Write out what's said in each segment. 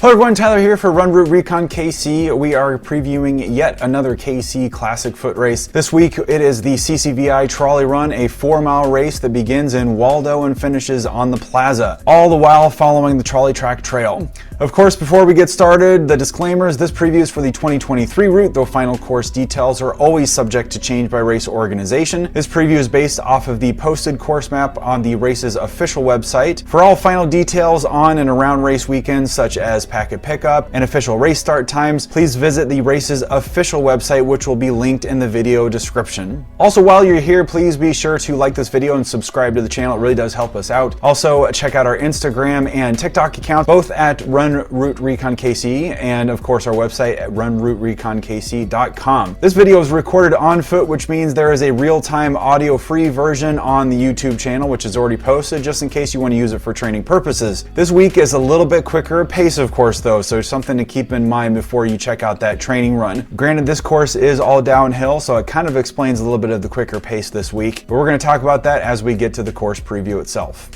Hello everyone, Tyler here for Run Route Recon KC. We are previewing yet another KC Classic foot race. This week it is the CCVI Trolley Run, a 4-mile race that begins in Waldo and finishes on the Plaza, all the while following the trolley track trail. Of course, before we get started, the disclaimers: this preview is for the 2023 route, though final course details are always subject to change by race organization. This preview is based off of the posted course map on the race's official website. For all final details on and around race weekends, such as packet pickup and official race start times, please visit the race's official website, which will be linked in the video description. Also, while you're here, please be sure to like this video and subscribe to the channel. It really does help us out. Also, check out our Instagram and TikTok accounts, both at Run Route Recon KC, and of course our website at runroutereconkc.com. This video is recorded on foot, which means there is a real-time audio-free version on the YouTube channel, which is already posted, just in case you want to use it for training purposes. This week is a little bit quicker pace, of course, though, so something to keep in mind before you check out that training run. Granted, this course is all downhill, so it kind of explains a little bit of the quicker pace this week, but we're going to talk about that as we get to the course preview itself.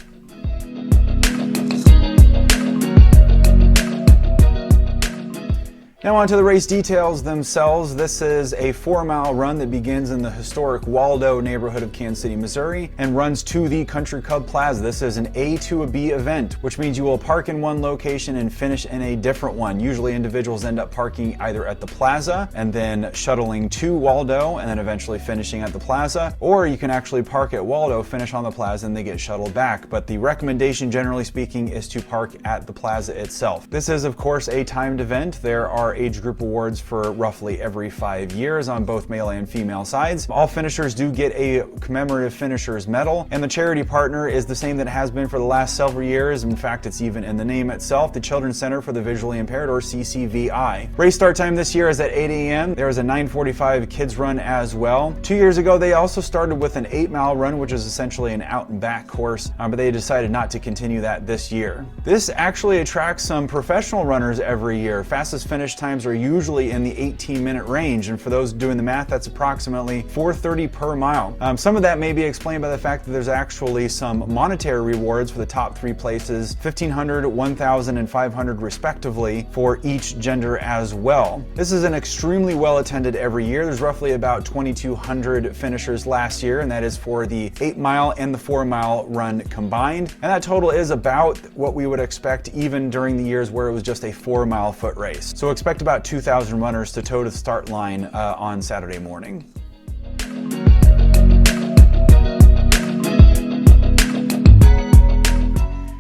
Now on to the race details themselves. This is a 4-mile run that begins in the historic Waldo neighborhood of Kansas City, Missouri, and runs to the Country Club Plaza. This is an A to a B event, which means you will park in one location and finish in a different one. Usually individuals end up parking either at the plaza and then shuttling to Waldo and then eventually finishing at the plaza, or you can actually park at Waldo, finish on the plaza, and they get shuttled back. But the recommendation, generally speaking, is to park at the plaza itself. This is, of course, a timed event. There are age group awards for roughly every 5 years on both male and female sides. All finishers do get a commemorative finisher's medal, and the charity partner is the same that it has been for the last several years. In fact, it's even in the name itself, the Children's Center for the Visually Impaired, or CCVI. Race start time this year is at 8 a.m. There is a 9:45 kids run as well. 2 years ago, they also started with an 8-mile run, which is essentially an out and back course, but they decided not to continue that this year. This actually attracts some professional runners every year. Fastest finish times are usually in the 18-minute range, and for those doing the math, that's approximately 4:30 per mile. Some of that may be explained by the fact that there's actually some monetary rewards for the top 3 places, $1,500, $1,000, and $500 respectively for each gender as well. This is an extremely well attended every year. There's roughly about 2,200 finishers last year, and that is for the 8-mile and the 4-mile run combined. And that total is about what we would expect even during the years where it was just a 4-mile foot race. So expect about 2,000 runners to toe the start line on Saturday morning.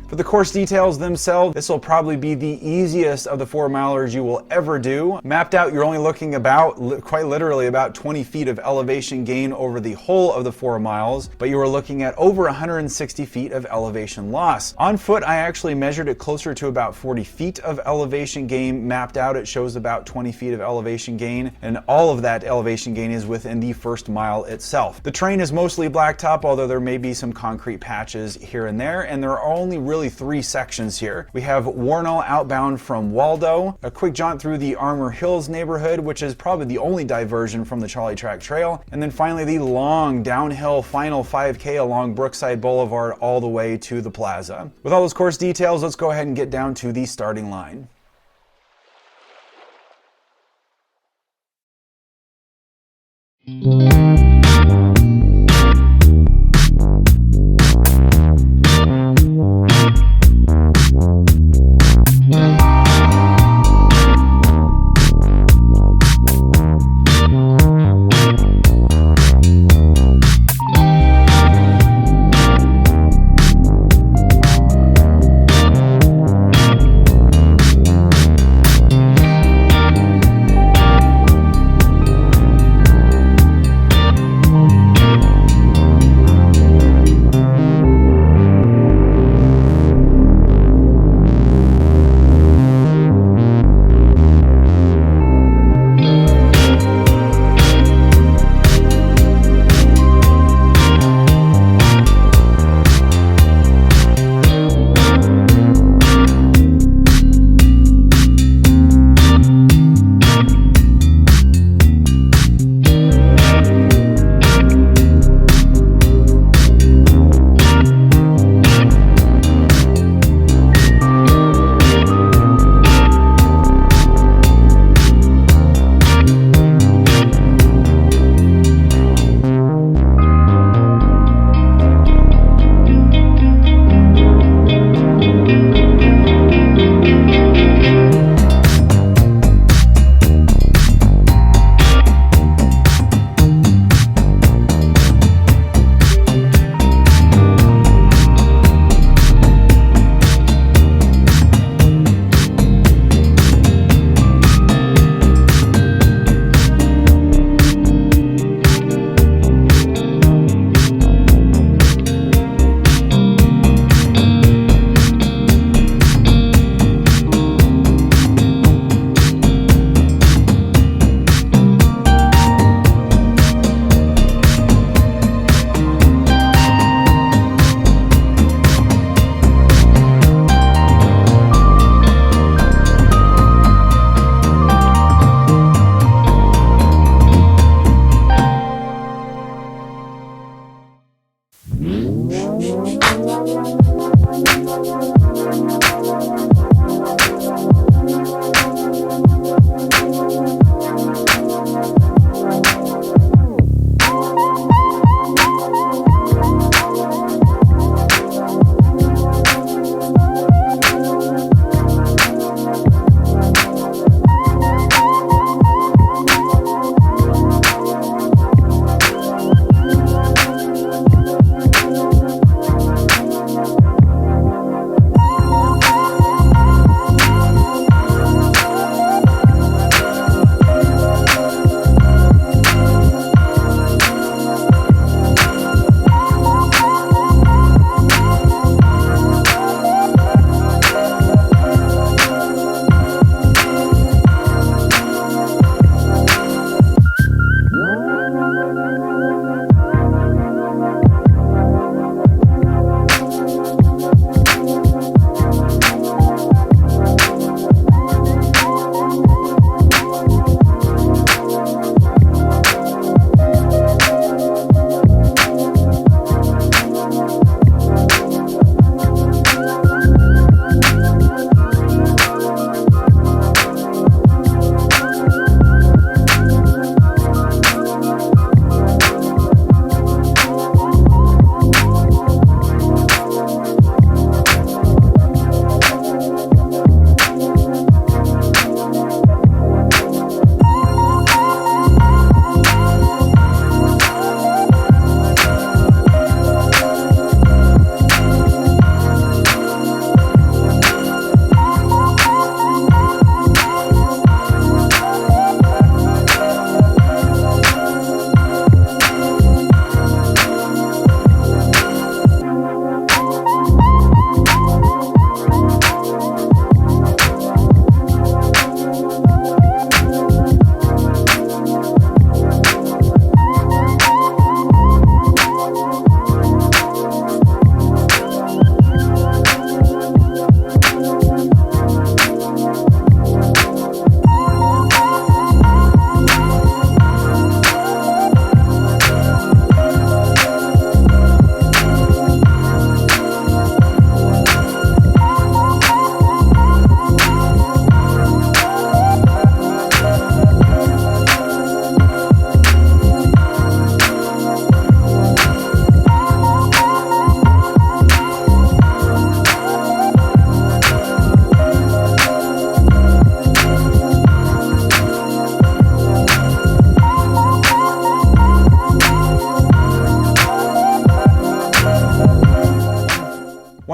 For the course details themselves, this will probably be the easiest of the 4-milers you will ever do. Mapped out, you're only looking about, quite literally, about 20 feet of elevation gain over the whole of the 4 miles, but you are looking at over 160 feet of elevation loss. On foot, I actually measured it closer to about 40 feet of elevation gain. Mapped out, it shows about 20 feet of elevation gain, and all of that elevation gain is within the first mile itself. The terrain is mostly blacktop, although there may be some concrete patches here and there, and there are only really 3 sections here. We have Warnall outbound from Waldo, a quick jaunt through the Armour Hills neighborhood, which is probably the only diversion from the trolley track trail, and then finally the long downhill final 5K along Brookside Boulevard all the way to the plaza. With all those course details, let's go ahead and get down to the starting line.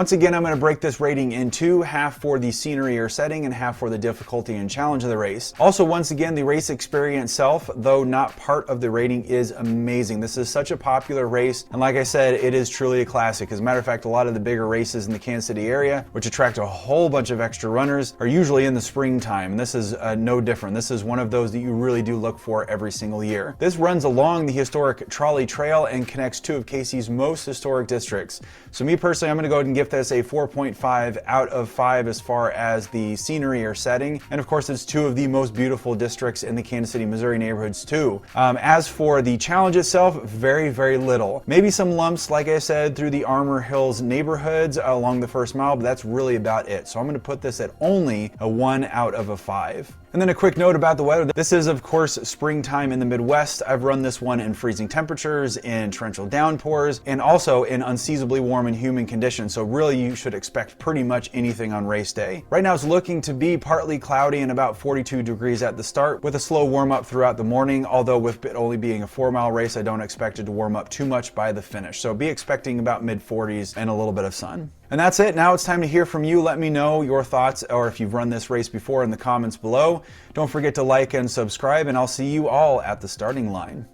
Once again, I'm going to break this rating in two, half for the scenery or setting and half for the difficulty and challenge of the race. Also, once again, the race experience itself, though not part of the rating, is amazing. This is such a popular race, and like I said, it is truly a classic. As a matter of fact, a lot of the bigger races in the Kansas City area, which attract a whole bunch of extra runners, are usually in the springtime, and this is no different. This is one of those that you really do look for every single year. This runs along the historic Trolley Trail and connects two of KC's most historic districts. So me personally, I'm going to go ahead and give this a 4.5 out of 5 as far as the scenery or setting, and of course it's two of the most beautiful districts in the Kansas City, Missouri neighborhoods too. As for the challenge itself, very little. Maybe some lumps, like I said, through the Armour Hills neighborhoods along the first mile, but that's really about it. So I'm going to put this at only a 1 out of 5. And then a quick note about the weather. This is, of course, springtime in the Midwest. I've run this one in freezing temperatures, in torrential downpours, and also in unseasonably warm and humid conditions. So really, you should expect pretty much anything on race day. Right now, it's looking to be partly cloudy and about 42 degrees at the start, with a slow warm up throughout the morning. Although with it only being a 4-mile race, I don't expect it to warm up too much by the finish. So be expecting about mid-40s and a little bit of sun. And that's it. Now it's time to hear from you. Let me know your thoughts, or if you've run this race before, in the comments below. Don't forget to like and subscribe, and I'll see you all at the starting line.